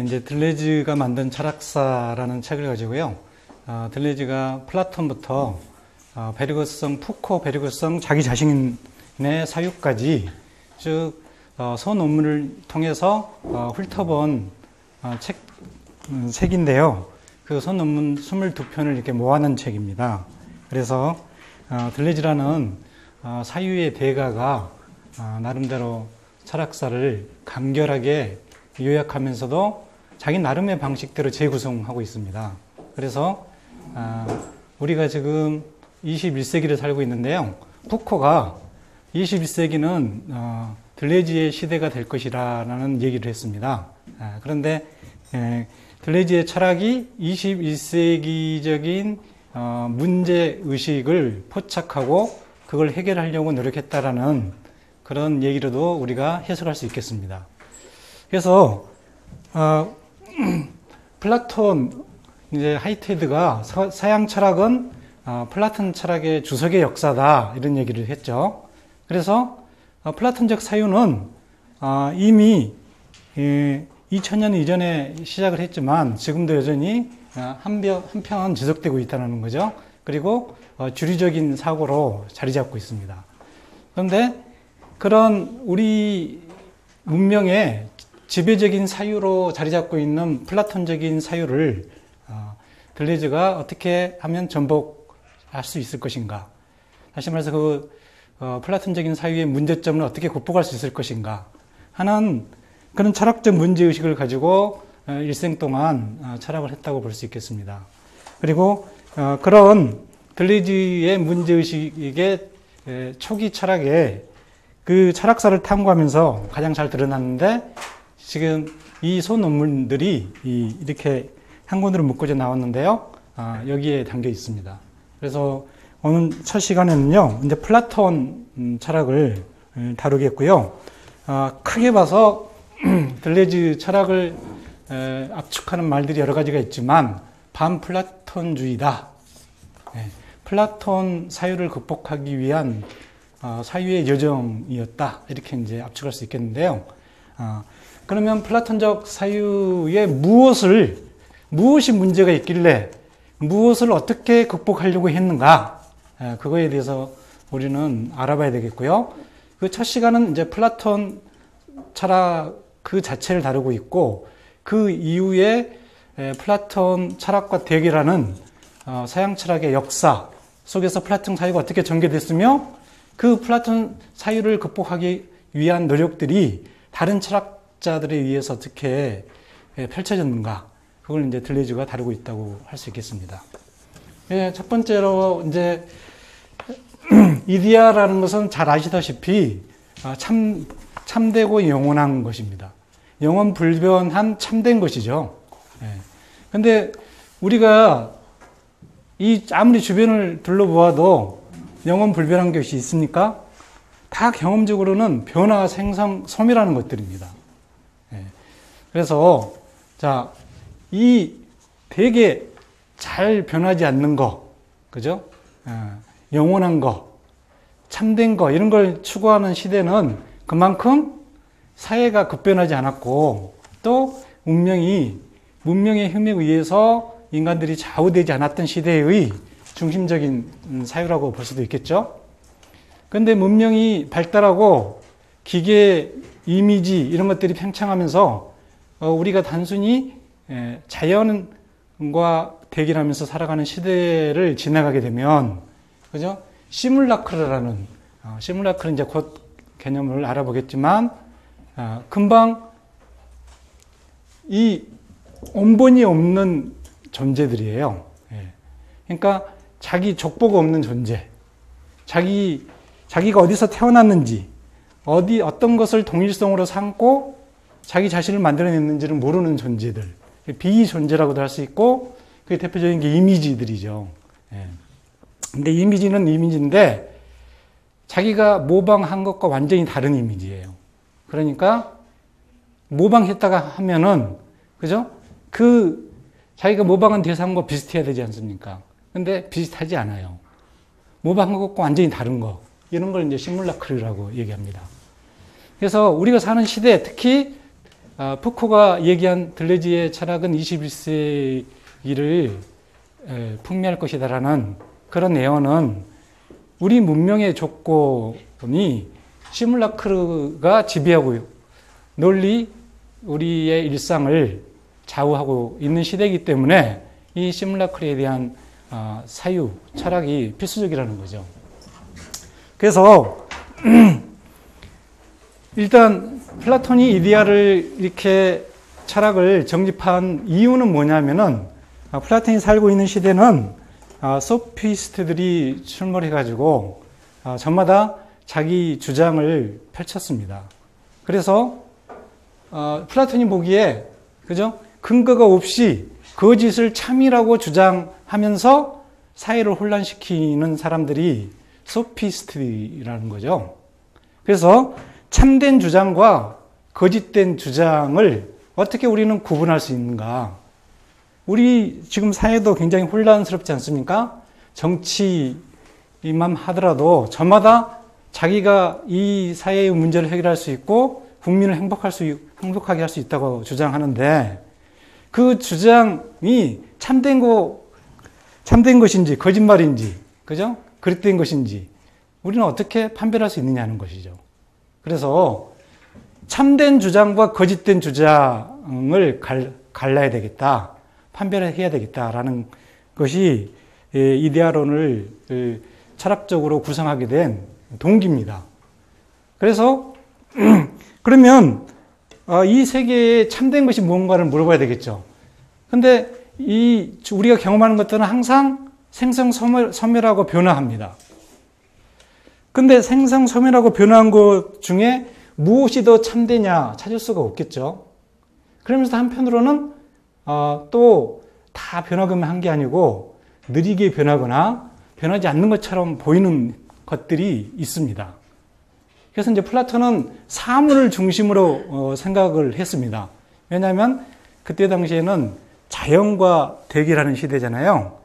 이제 들레즈가 만든 철학사라는 책을 가지고요. 들레즈가 플라톤부터 베르그성, 푸코, 베르그성, 자기 자신의 사유까지 쭉 소논문을 통해서 훑어본 책인데요. 그 소논문 22편을 이렇게 모아놓은 책입니다. 그래서 들레즈라는 사유의 대가가 나름대로 철학사를 간결하게 요약하면서도 자기 나름의 방식대로 재구성하고 있습니다. 그래서 우리가 지금 21세기를 살고 있는데요. 푸코가 21세기는 들레즈의 시대가 될 것이라는 얘기를 했습니다. 그런데 들레즈의 철학이 21세기적인 문제의식을 포착하고 그걸 해결하려고 노력했다라는 그런 얘기로도 우리가 해석할 수 있겠습니다. 그래서 플라톤, 이제 하이테드가 서양 철학은 플라톤 철학의 주석의 역사다 이런 얘기를 했죠. 그래서 플라톤적 사유는 이미 2000년 이전에 시작을 했지만 지금도 여전히 한편 지속되고 있다는 거죠. 그리고 주류적인 사고로 자리 잡고 있습니다. 그런데 그런 우리 문명의 지배적인 사유로 자리 잡고 있는 플라톤적인 사유를 들레즈가 어떻게 하면 전복할 수 있을 것인가? 다시 말해서 그 플라톤적인 사유의 문제점을 어떻게 극복할 수 있을 것인가? 하는 그런 철학적 문제의식을 가지고 일생 동안 철학을 했다고 볼 수 있겠습니다. 그리고 그런 들레즈의 문제의식의 초기 철학에 그 철학사를 탐구하면서 가장 잘 드러났는데 지금 이 소논문들이 이렇게 한 권으로 묶어져 나왔는데요. 여기에 담겨 있습니다. 그래서 오늘 첫 시간에는요, 이제 플라톤 철학을 다루겠고요. 크게 봐서 들레즈 철학을 압축하는 말들이 여러 가지가 있지만 반플라톤주의다. 플라톤 사유를 극복하기 위한 사유의 여정이었다. 이렇게 이제 압축할 수 있겠는데요. 그러면 플라톤적 사유에 무엇이 문제가 있길래 무엇을 어떻게 극복하려고 했는가? 그거에 대해서 우리는 알아봐야 되겠고요. 그 첫 시간은 이제 플라톤 철학 그 자체를 다루고 있고 그 이후에 플라톤 철학과 대결하는 서양 철학의 역사 속에서 플라톤 사유가 어떻게 전개됐으며 그 플라톤 사유를 극복하기 위한 노력들이 다른 철학자들에 의해서 어떻게 펼쳐졌는가? 그걸 이제 들레즈가 다루고 있다고 할 수 있겠습니다. 첫 번째로 이제 이디아라는 것은 잘 아시다시피 참되고 영원한 것입니다. 영원 불변한 참된 것이죠. 근데 우리가 아무리 주변을 둘러보아도 영원 불변한 것이 있습니까? 다 경험적으로는 변화, 생성, 소멸하는 것들입니다. 그래서 이 되게 잘 변하지 않는 거, 그죠? 영원한 거, 참된 거 이런 걸 추구하는 시대는 그만큼 사회가 급변하지 않았고 또 문명의 힘에 의해서 인간들이 좌우되지 않았던 시대의 중심적인 사유라고 볼 수도 있겠죠. 그런데 문명이 발달하고 기계, 이미지 이런 것들이 팽창하면서 우리가 단순히 자연과 대결하면서 살아가는 시대를 지나가게 되면, 그죠? 시뮬라크르라는 시뮬라크르는 이제 곧 개념을 알아보겠지만 금방 이 원본이 없는 존재들이에요. 그러니까 자기 족보가 없는 존재, 자기가 어디서 태어났는지, 어떤 것을 동일성으로 삼고 자기 자신을 만들어냈는지를 모르는 존재들, 비존재라고도 할 수 있고, 그게 대표적인 게 이미지들이죠. 근데 이미지는 이미지인데 자기가 모방한 것과 완전히 다른 이미지예요. 그러니까 모방했다가 하면은, 그죠? 자기가 모방한 대상과 비슷해야 되지 않습니까? 근데 비슷하지 않아요. 모방한 것과 완전히 다른 거. 이런 걸 이제 시뮬라크르라고 얘기합니다. 그래서 우리가 사는 시대, 특히 푸코가 얘기한 들레지의 철학은 21세기를 풍미할 것이다라는 그런 예언은 우리 문명의 조건이 시뮬라크가 지배하고 널리 우리의 일상을 좌우하고 있는 시대이기 때문에 이 시뮬라크에 대한 사유, 철학이 필수적이라는 거죠. 그래서 일단 플라톤이 이데아를 이렇게 철학을 정립한 이유는 뭐냐면은 플라톤이 살고 있는 시대는 소피스트들이 출몰해가지고 저마다 자기 주장을 펼쳤습니다. 그래서 플라톤이 보기에 그죠? 근거가 없이 거짓을 참이라고 주장하면서 사회를 혼란시키는 사람들이 소피스트라는 거죠. 그래서 참된 주장과 거짓된 주장을 어떻게 우리는 구분할 수 있는가? 우리 지금 사회도 굉장히 혼란스럽지 않습니까? 정치만 하더라도 저마다 자기가 이 사회의 문제를 해결할 수 있고 국민을 행복하게 할 수 있다고 주장하는데 그 주장이 참된 것인지 거짓말인지 그죠? 그릇된 것인지 우리는 어떻게 판별할 수 있느냐는 것이죠. 그래서 참된 주장과 거짓된 주장을 갈라야 되겠다. 판별해야 되겠다라는 것이 이데아론을 철학적으로 구성하게 된 동기입니다. 그래서 그러면 이 세계에 참된 것이 무언가를 물어봐야 되겠죠. 근데 우리가 경험하는 것들은 항상 생성소멸하고 변화합니다. 근데 생성소멸하고 변화한 것 중에 무엇이 더 참되냐 찾을 수가 없겠죠. 그러면서 한편으로는 또 다 변화가면 한 게 아니고 느리게 변하거나 변하지 않는 것처럼 보이는 것들이 있습니다. 그래서 이제 플라톤은 사물을 중심으로 생각을 했습니다. 왜냐하면 그때 당시에는 자연과 대결하는 시대잖아요.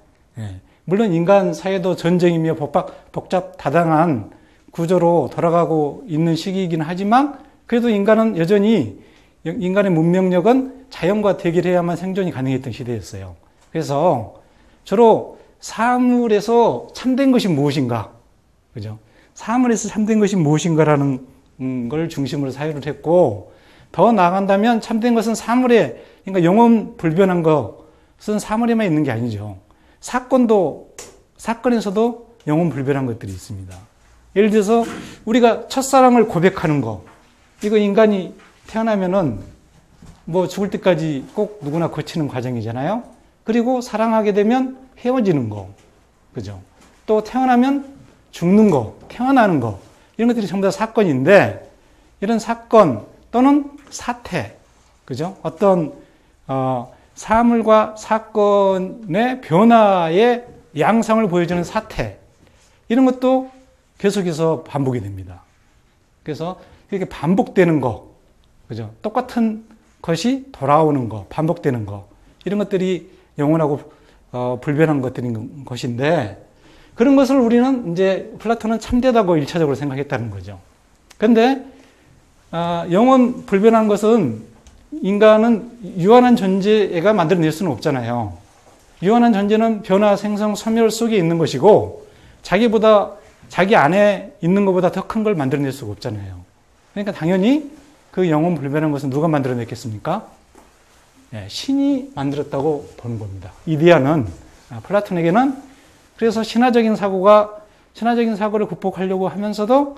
물론 인간 사회도 전쟁이며 복잡 다당한 구조로 돌아가고 있는 시기이긴 하지만 그래도 인간은 여전히 인간의 문명력은 자연과 대결해야만 생존이 가능했던 시대였어요. 그래서 주로 사물에서 참된 것이 무엇인가, 그죠? 사물에서 참된 것이 무엇인가라는 걸 중심으로 사유를 했고, 더 나아간다면 참된 것은 사물에, 그러니까 영혼 불변한 것은 사물에만 있는 게 아니죠. 사건에서도 영혼 불변한 것들이 있습니다. 예를 들어서 우리가 첫사랑을 고백하는 거, 이거 인간이 태어나면은 뭐 죽을 때까지 꼭 누구나 거치는 과정이잖아요. 그리고 사랑하게 되면 헤어지는 거, 그죠? 또 태어나면 죽는 거, 태어나는 거, 이런 것들이 전부 다 사건인데, 이런 사건 또는 사태, 그죠? 어떤 사물과 사건의 변화의 양상을 보여주는 사태, 이런 것도 계속해서 반복이 됩니다. 그래서 이렇게 반복되는 거, 그죠? 똑같은 것이 돌아오는 거, 반복되는 거, 이런 것들이 영원하고 불변한 것들인 것인데, 그런 것을 우리는 이제 플라톤은 참되다고 1차적으로 생각했다는 거죠. 그런데 영원 불변한 것은 인간은 유한한 존재가 만들어낼 수는 없잖아요. 유한한 존재는 변화, 생성, 소멸 속에 있는 것이고 자기 안에 있는 것보다 더 큰 걸 만들어낼 수가 없잖아요. 그러니까 당연히 그 영원 불변한 것은 누가 만들어냈겠습니까? 신이 만들었다고 보는 겁니다. 이데아는 플라톤에게는 그래서 신화적인 사고를 극복하려고 하면서도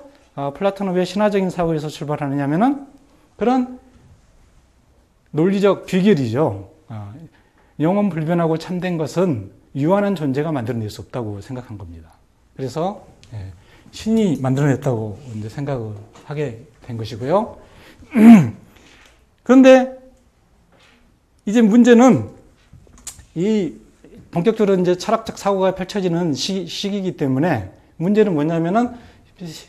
플라톤은 왜 신화적인 사고에서 출발하느냐면은 그런 논리적 비결이죠. 영원 불변하고 참된 것은 유한한 존재가 만들어낼 수 없다고 생각한 겁니다. 그래서 신이 만들어냈다고 이제 생각을 하게 된 것이고요. 그런데 이제 문제는 본격적으로 이제 철학적 사고가 펼쳐지는 시기이기 때문에 문제는 뭐냐면은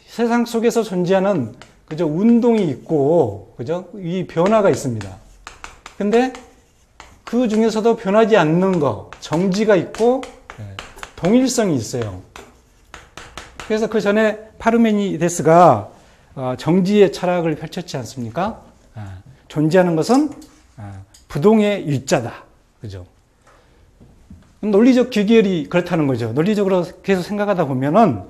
세상 속에서 존재하는 그저 운동이 있고 그죠? 이 변화가 있습니다. 근데 그 중에서도 변하지 않는 거, 정지가 있고 동일성이 있어요. 그래서 그 전에 파르메니데스가 정지의 철학을 펼쳤지 않습니까? 존재하는 것은 부동의 일자다. 그죠? 논리적 귀결이 그렇다는 거죠. 논리적으로 계속 생각하다 보면은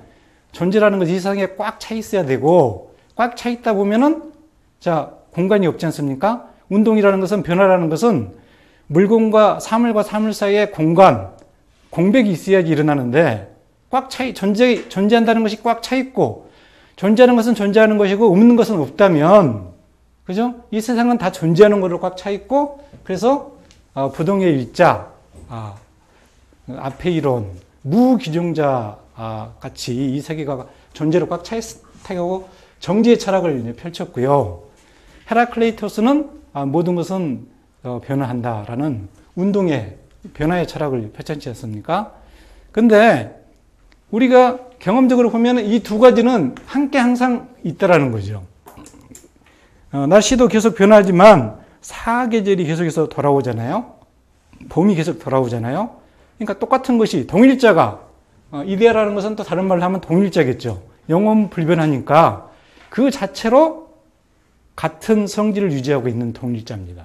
존재라는 것이 이 세상에 꽉 차 있어야 되고, 꽉 차 있다 보면은, 자, 공간이 없지 않습니까? 운동이라는 것은, 변화라는 것은 물건과 사물 사이에 공간, 공백이 있어야지 일어나는데, 존재한다는 것이 꽉 차 있고, 존재하는 것은 존재하는 것이고, 없는 것은 없다면, 그죠? 이 세상은 다 존재하는 것으로 꽉 차 있고, 그래서, 부동의 일자, 앞에 이론, 무기종자, 같이 이 세계가 존재로 꽉 차 있다고 정지의 철학을 펼쳤고요. 헤라클레이토스는 모든 것은 변화한다라는 운동의 변화의 철학을 펼쳤지 않습니까? 근데 우리가 경험적으로 보면 이 두 가지는 함께 항상 있다라는 거죠. 날씨도 계속 변하지만 사계절이 계속해서 돌아오잖아요. 봄이 계속 돌아오잖아요. 그러니까 똑같은 것이 동일자가, 이데아라는 것은 또 다른 말로 하면 동일자겠죠. 영원 불변하니까 그 자체로 같은 성질을 유지하고 있는 동일자입니다.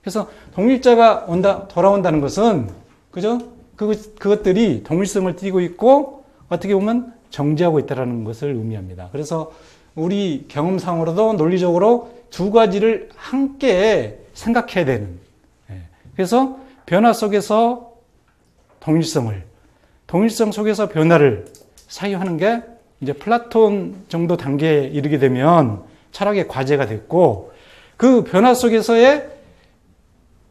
그래서 동일자가 돌아온다는 것은, 그죠? 그것들이 동일성을 띠고 있고 어떻게 보면 정지하고 있다는 것을 의미합니다. 그래서 우리 경험상으로도 논리적으로 두 가지를 함께 생각해야 되는. 그래서 변화 속에서 동일성 속에서 변화를 사유하는 게 이제 플라톤 정도 단계에 이르게 되면 철학의 과제가 됐고, 그 변화 속에서의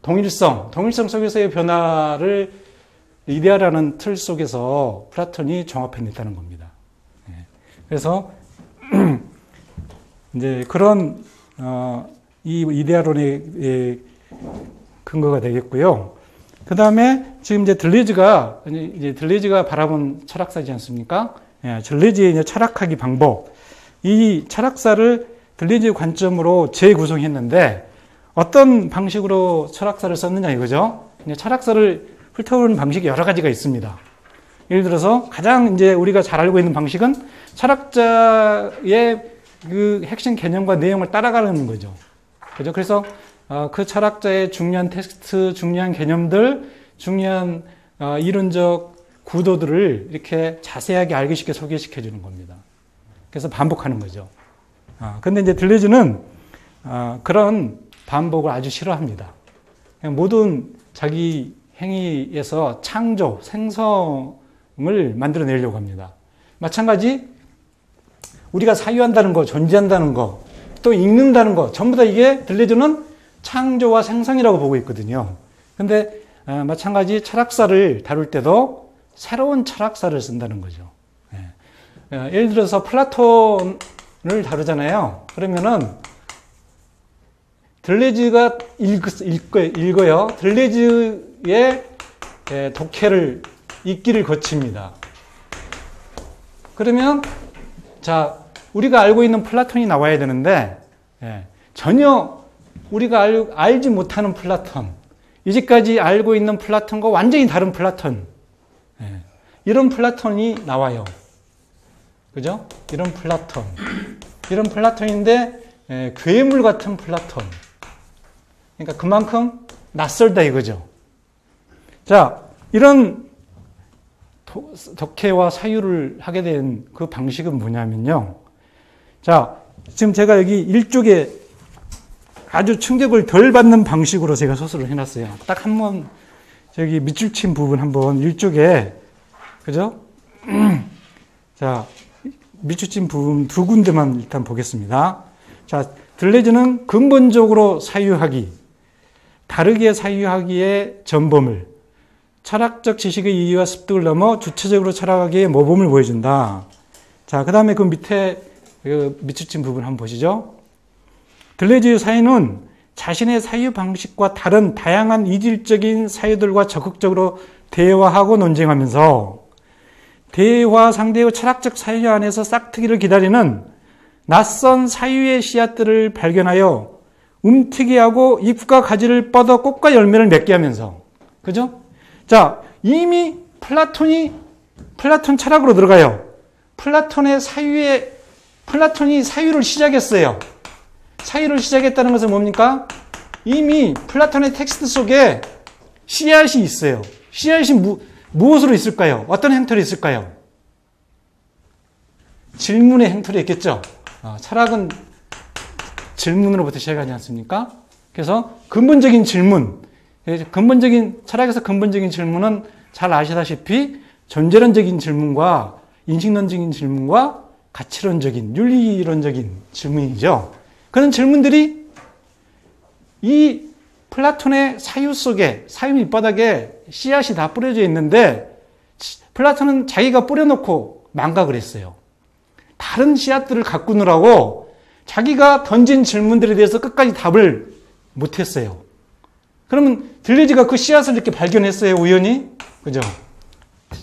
동일성 속에서의 변화를 이데아라는 틀 속에서 플라톤이 종합해냈다는 겁니다. 그래서 이제 그런 이 이데아론의 근거가 되겠고요. 그 다음에 지금 이제 들레즈가 바라본 철학사지 않습니까? 들레즈의 이제 철학하기 방법. 이 철학사를 들레즈의 관점으로 재구성했는데 어떤 방식으로 철학사를 썼느냐 이거죠. 철학사를 훑어보는 방식이 여러 가지가 있습니다. 예를 들어서 가장 이제 우리가 잘 알고 있는 방식은 철학자의 그 핵심 개념과 내용을 따라가는 거죠. 그죠? 그래서 그 철학자의 중요한 텍스트, 중요한 개념들, 중요한 이론적 구도들을 이렇게 자세하게 알기 쉽게 소개시켜 주는 겁니다. 그래서 반복하는 거죠. 근데 이제 들레즈는 그런 반복을 아주 싫어합니다. 모든 자기 행위에서 창조, 생성을 만들어내려고 합니다. 마찬가지 우리가 사유한다는 거, 존재한다는 거, 또 읽는다는 거, 전부 다 이게 들레즈는 창조와 생성이라고 보고 있거든요. 근데 마찬가지 철학사를 다룰 때도 새로운 철학사를 쓴다는 거죠. 예를 들어서 플라톤을 다루잖아요. 그러면은 들레즈가 읽어요. 들레즈의 독해를 읽기를 거칩니다. 그러면 자, 우리가 알고 있는 플라톤이 나와야 되는데 전혀 우리가 알지 못하는 플라톤, 이제까지 알고 있는 플라톤과 완전히 다른 플라톤, 이런 플라톤이 나와요. 그죠? 이런 플라톤인데 괴물 같은 플라톤. 그러니까 그만큼 낯설다 이거죠. 자, 이런 독해와 사유를 하게 된 그 방식은 뭐냐면요. 자, 지금 제가 여기 일쪽에 아주 충격을 덜 받는 방식으로 제가 서술을 해놨어요. 딱 한 번, 저기 밑줄 친 부분 한번 일쪽에, 그죠? 자, 밑줄 친 부분 두 군데만 일단 보겠습니다. 자, 들레즈는 근본적으로 사유하기, 다르게 사유하기의 전범을, 철학적 지식의 이해와 습득을 넘어 주체적으로 철학하기의 모범을 보여준다. 자, 그 다음에 그 밑에 밑줄 친 부분 한번 보시죠. 들레즈의 사유는 자신의 사유 방식과 다른 다양한 이질적인 사유들과 적극적으로 대화하고 논쟁하면서 대화 상대의 철학적 사유 안에서 싹트기를 기다리는 낯선 사유의 씨앗들을 발견하여 움트게 하고 잎과 가지를 뻗어 꽃과 열매를 맺게 하면서, 그죠? 자, 이미 플라톤 철학으로 들어가요. 플라톤이 사유를 시작했어요. 사유를 시작했다는 것은 뭡니까? 이미 플라톤의 텍스트 속에 씨앗이 있어요. 씨앗이 무엇으로 있을까요? 어떤 행태로 있을까요? 질문의 행태로 있겠죠. 철학은 질문으로부터 시작하지 않습니까? 그래서 근본적인 질문, 철학에서 근본적인 질문은 잘 아시다시피 존재론적인 질문과 인식론적인 질문과 가치론적인, 윤리론적인 질문이죠. 그런 질문들이 이 플라톤의 사유 속에, 사유 밑바닥에 씨앗이 다 뿌려져 있는데 플라톤은 자기가 뿌려놓고 망각을 했어요. 다른 씨앗들을 가꾸느라고 자기가 던진 질문들에 대해서 끝까지 답을 못했어요. 그러면 들레즈가 그 씨앗을 이렇게 발견했어요, 우연히. 그죠?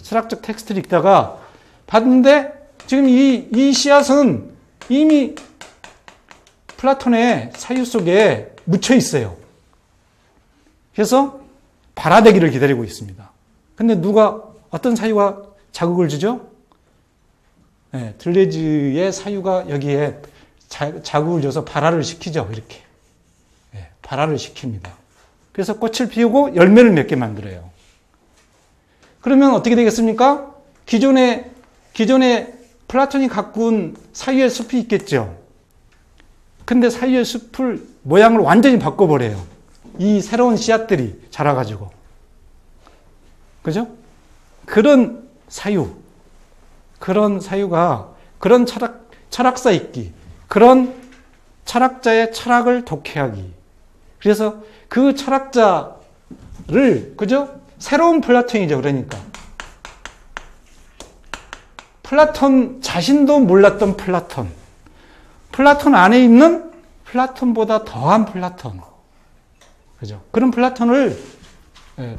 철학적 텍스트를 읽다가 봤는데 지금 이 씨앗은 이미 플라톤의 사유 속에 묻혀 있어요. 그래서 발화되기를 기다리고 있습니다. 근데 어떤 사유가 자극을 주죠? 네, 들레즈의 사유가 여기에 자극을 줘서 발화를 시키죠. 이렇게. 네, 발화를 시킵니다. 그래서 꽃을 피우고 열매를 맺게 만들어요. 그러면 어떻게 되겠습니까? 기존에 플라톤이 가꾼 사유의 숲이 있겠죠. 근데 사유의 숲을 모양을 완전히 바꿔버려요. 이 새로운 씨앗들이 자라가지고. 그죠? 그런 사유가 그런 철학사 있기, 그런 철학자의 철학을 독해하기. 그래서 그 철학자를, 그죠? 새로운 플라톤이죠. 그러니까. 플라톤 자신도 몰랐던 플라톤 안에 있는 플라톤보다 더한 플라톤. 그죠? 그런 플라톤을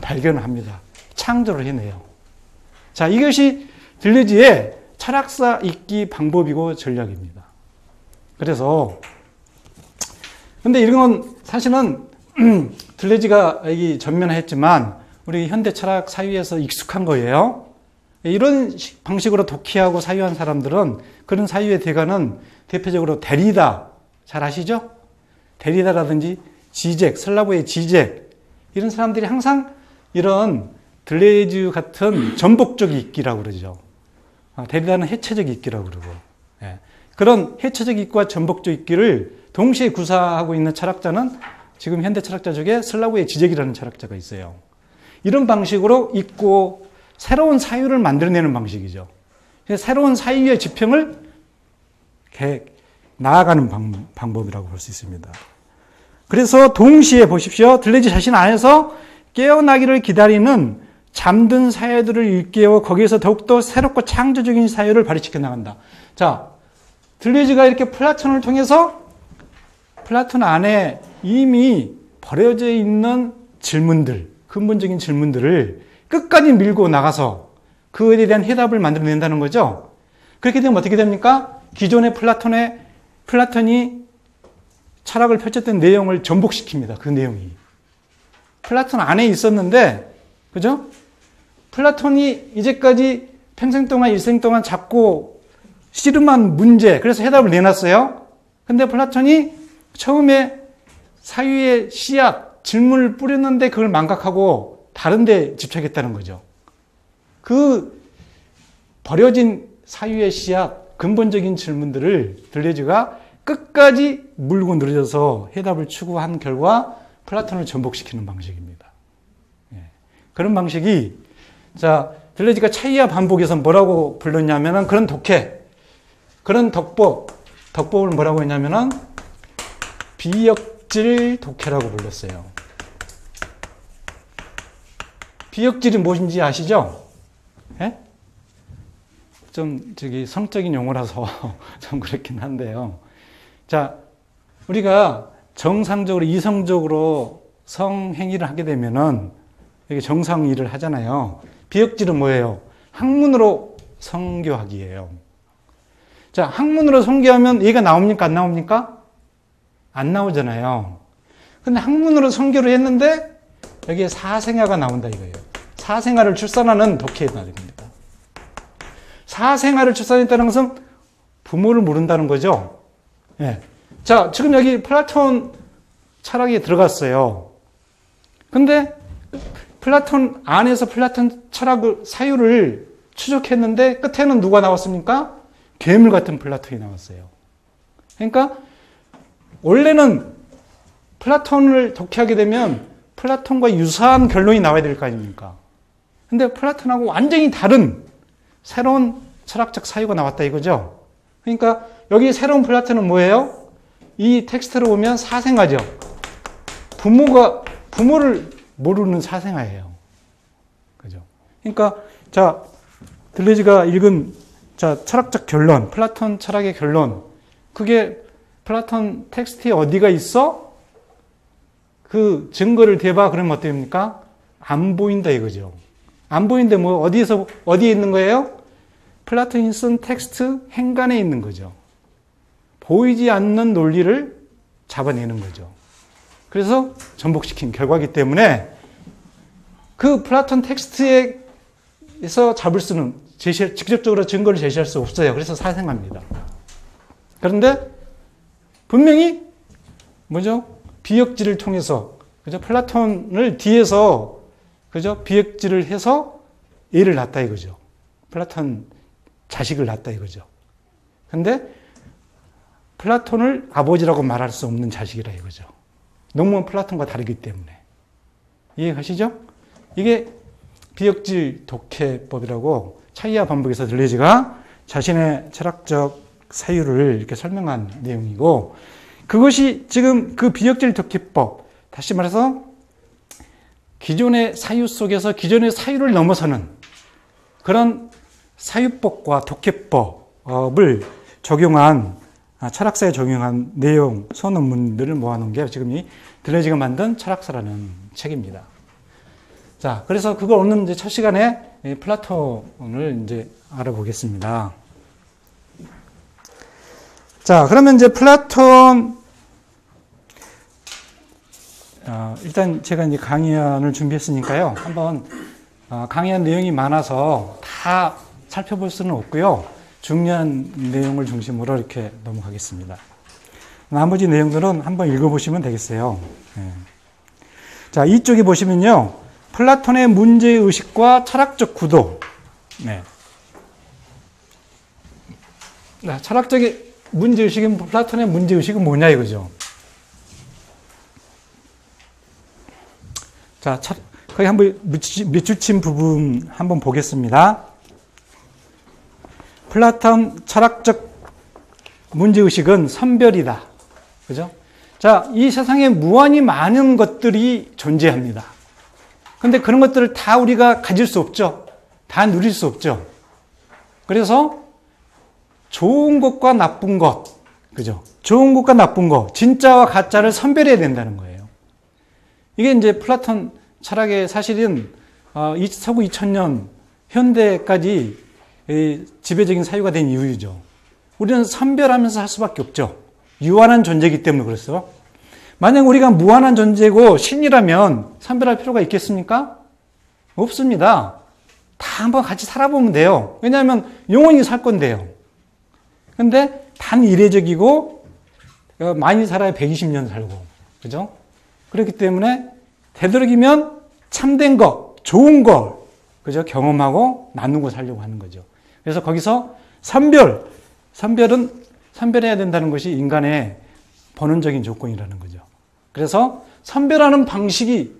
발견합니다. 창조를 해내요. 자, 이것이 들레즈의 철학사 읽기 방법이고 전략입니다. 그래서, 근데 이런 건 사실은 들레즈가 여기 전면했지만 우리 현대 철학 사유에서 익숙한 거예요. 이런 방식으로 독해하고 사유한 사람들은 그런 사유의 대가는 대표적으로 데리다, 잘 아시죠? 데리다라든지 지젝, 슬라브의 지젝, 이런 사람들이 항상 이런 들레즈 같은 전복적 읽기라고 그러죠. 데리다는 해체적 읽기라고 그러고, 그런 해체적 읽기와 전복적 읽기를 동시에 구사하고 있는 철학자는 지금 현대 철학자 중에 슬라브의 지젝이라는 철학자가 있어요. 이런 방식으로 읽고 새로운 사유를 만들어내는 방식이죠. 새로운 사유의 지평을 나아가는 방법이라고 볼 수 있습니다. 그래서 동시에 보십시오. 들레즈 자신 안에서 깨어나기를 기다리는 잠든 사유들을 일깨워 거기에서 더욱더 새롭고 창조적인 사유를 발휘시켜 나간다. 자, 들레즈가 이렇게 플라톤을 통해서 플라톤 안에 이미 버려져 있는 질문들, 근본적인 질문들을 끝까지 밀고 나가서 그에 대한 해답을 만들어낸다는 거죠. 그렇게 되면 어떻게 됩니까? 기존의 플라톤이 철학을 펼쳤던 내용을 전복시킵니다. 그 내용이. 플라톤 안에 있었는데, 그죠? 플라톤이 이제까지 평생 동안, 일생 동안 잡고 씨름한 문제, 그래서 해답을 내놨어요. 근데 플라톤이 처음에 사유의 씨앗, 질문을 뿌렸는데 그걸 망각하고 다른 데 집착했다는 거죠. 그 버려진 사유의 씨앗, 근본적인 질문들을 들레즈가 끝까지 물고 늘어져서 해답을 추구한 결과 플라톤을 전복시키는 방식입니다. 그런 방식이, 자, 들레즈가 차이와 반복에서 뭐라고 불렀냐면은 그런 독해, 그런 덕법을 뭐라고 했냐면은 비역질 독해라고 불렀어요. 비역질이 무엇인지 아시죠? 예? 좀 성적인 용어라서 좀 그렇긴 한데요. 자, 우리가 정상적으로 이성적으로 성행위를 하게 되면은 이게 정상일을 하잖아요. 비역질은 뭐예요? 학문으로 성교하기예요. 자, 학문으로 성교하면 얘가 나옵니까? 안 나옵니까? 안 나오잖아요. 근데 학문으로 성교를 했는데 여기에 사생아가 나온다 이거예요. 사생아를 출산하는 독해의 날입니다. 사생아를 출산했다는 것은 부모를 모른다는 거죠. 자, 지금 여기 플라톤 철학에 들어갔어요. 근데 플라톤 안에서 플라톤 철학을, 사유를 추적했는데 끝에는 누가 나왔습니까? 괴물 같은 플라톤이 나왔어요. 그러니까 원래는 플라톤을 독해하게 되면 플라톤과 유사한 결론이 나와야 될 거 아닙니까? 근데 플라톤하고 완전히 다른 새로운 철학적 사유가 나왔다 이거죠. 그러니까 여기 새로운 플라톤은 뭐예요? 이 텍스트를 보면 사생아죠. 부모를 모르는 사생아예요. 그죠? 그러니까 자, 들레즈가 읽은 자, 철학적 결론, 플라톤 철학의 결론. 그게 플라톤 텍스트에 어디가 있어? 그 증거를 대봐. 그러면 어떻습니까? 안 보인다 이거죠. 안 보이는데 뭐 어디에 있는 거예요? 플라톤이 쓴 텍스트 행간에 있는 거죠. 보이지 않는 논리를 잡아내는 거죠. 그래서 전복시킨 결과이기 때문에 그 플라톤 텍스트에서 잡을 수는 직접적으로 증거를 제시할 수 없어요. 그래서 사생합니다. 그런데 분명히 뭐죠? 비역지를 통해서 그죠? 플라톤을 뒤에서 그죠? 비역지를 해서 애를 낳았다 이거죠. 플라톤 자식을 낳았다 이거죠. 근데 플라톤을 아버지라고 말할 수 없는 자식이라 이거죠. 너무 플라톤과 다르기 때문에. 이해가시죠? 이게 비역질 독해법이라고 차이와 반복에서 들레즈가 자신의 철학적 사유를 이렇게 설명한 내용이고, 그것이 지금 그 비역질 독해법, 다시 말해서 기존의 사유 속에서 기존의 사유를 넘어서는 그런 사유법과 독해법을 적용한, 철학사에 적용한 내용, 소논문들을 모아놓은 게 지금 이 들레즈가 만든 철학사라는 책입니다. 자, 그래서 그걸 오늘 이제 첫 시간에 플라톤을 이제 알아보겠습니다. 자, 그러면 이제 플라톤, 일단 제가 이제 강의안을 준비했으니까요. 한번 강의안 내용이 많아서 다 살펴볼 수는 없고요. 중요한 내용을 중심으로 이렇게 넘어가겠습니다. 나머지 내용들은 한번 읽어보시면 되겠어요. 네. 자, 이쪽에 보시면요. 플라톤의 문제의식과 철학적 구도. 네. 철학적인 문제의식은, 플라톤의 문제의식은 뭐냐 이거죠. 자, 거기 한번 밑줄친 부분 한번 보겠습니다. 플라톤 철학적 문제의식은 선별이다. 그죠? 자, 이 세상에 무한히 많은 것들이 존재합니다. 근데 그런 것들을 다 우리가 가질 수 없죠. 다 누릴 수 없죠. 그래서 좋은 것과 나쁜 것, 그죠? 좋은 것과 나쁜 것, 진짜와 가짜를 선별해야 된다는 거예요. 이게 이제 플라톤 철학의 사실은 서구 2000년 현대까지 지배적인 사유가 된 이유죠. 우리는 선별하면서 할 수밖에 없죠. 유한한 존재이기 때문에 그렇죠. 만약 우리가 무한한 존재고 신이라면 선별할 필요가 있겠습니까? 없습니다. 다 한번 같이 살아보면 돼요. 왜냐하면 영원히 살 건데요. 근데 단 이례적이고 많이 살아야 120년 살고, 그죠? 그렇기 때문에 되도록이면 참된 것, 좋은 걸, 그죠? 경험하고 나누고 살려고 하는 거죠. 그래서 거기서 선별은 선별해야 된다는 것이 인간의 본원적인 조건이라는 거죠. 그래서 선별하는 방식이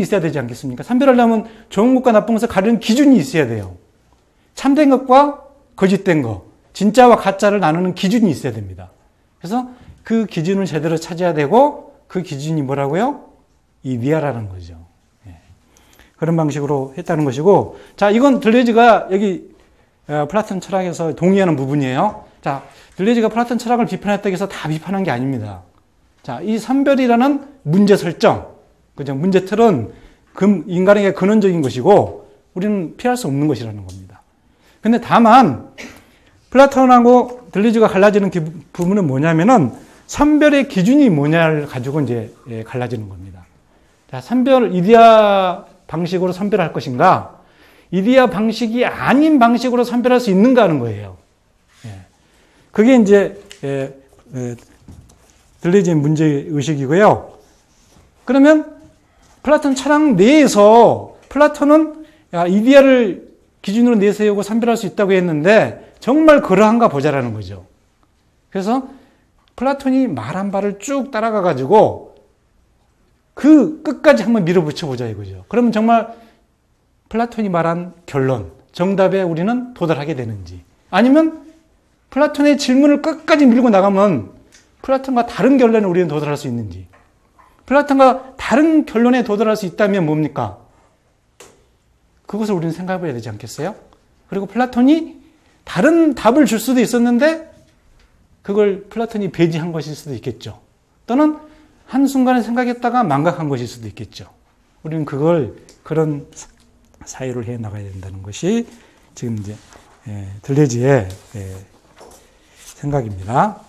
있어야 되지 않겠습니까? 선별하려면 좋은 것과 나쁜 것을 가르는 기준이 있어야 돼요. 참된 것과 거짓된 것, 진짜와 가짜를 나누는 기준이 있어야 됩니다. 그래서 그 기준을 제대로 찾아야 되고, 그 기준이 뭐라고요? 이데아라는 거죠. 그런 방식으로 했다는 것이고, 자, 이건 들레즈가 여기 플라톤 철학에서 동의하는 부분이에요. 자, 들레즈가 플라톤 철학을 비판했다고 해서 다 비판한 게 아닙니다. 자, 이 선별이라는 문제 설정, 그죠? 문제 틀은 인간에게 근원적인 것이고, 우리는 피할 수 없는 것이라는 겁니다. 근데 다만, 플라톤하고 들레즈가 갈라지는 부분은 뭐냐면은, 선별의 기준이 뭐냐를 가지고 이제 갈라지는 겁니다. 자, 이데아 방식으로 선별할 것인가, 이데아 방식이 아닌 방식으로 선별할 수 있는가 하는 거예요. 그게 이제 들레즈의 문제의식이고요. 그러면 플라톤 철학 내에서 플라톤은 이데아를 기준으로 내세우고 선별할 수 있다고 했는데 정말 그러한가 보자라는 거죠. 그래서 플라톤이 말한 바를 쭉 따라가 가지고 그 끝까지 한번 밀어붙여 보자 이거죠. 그러면 정말 플라톤이 말한 결론, 정답에 우리는 도달하게 되는지, 아니면 플라톤의 질문을 끝까지 밀고 나가면 플라톤과 다른 결론에 우리는 도달할 수 있는지, 플라톤과 다른 결론에 도달할 수 있다면 뭡니까? 그것을 우리는 생각해 봐야 되지 않겠어요? 그리고 플라톤이 다른 답을 줄 수도 있었는데 그걸 플라톤이 배제한 것일 수도 있겠죠. 또는 한순간에 생각했다가 망각한 것일 수도 있겠죠. 우리는 그런 사유를 해 나가야 된다는 것이 지금 이제 들레지의 생각입니다.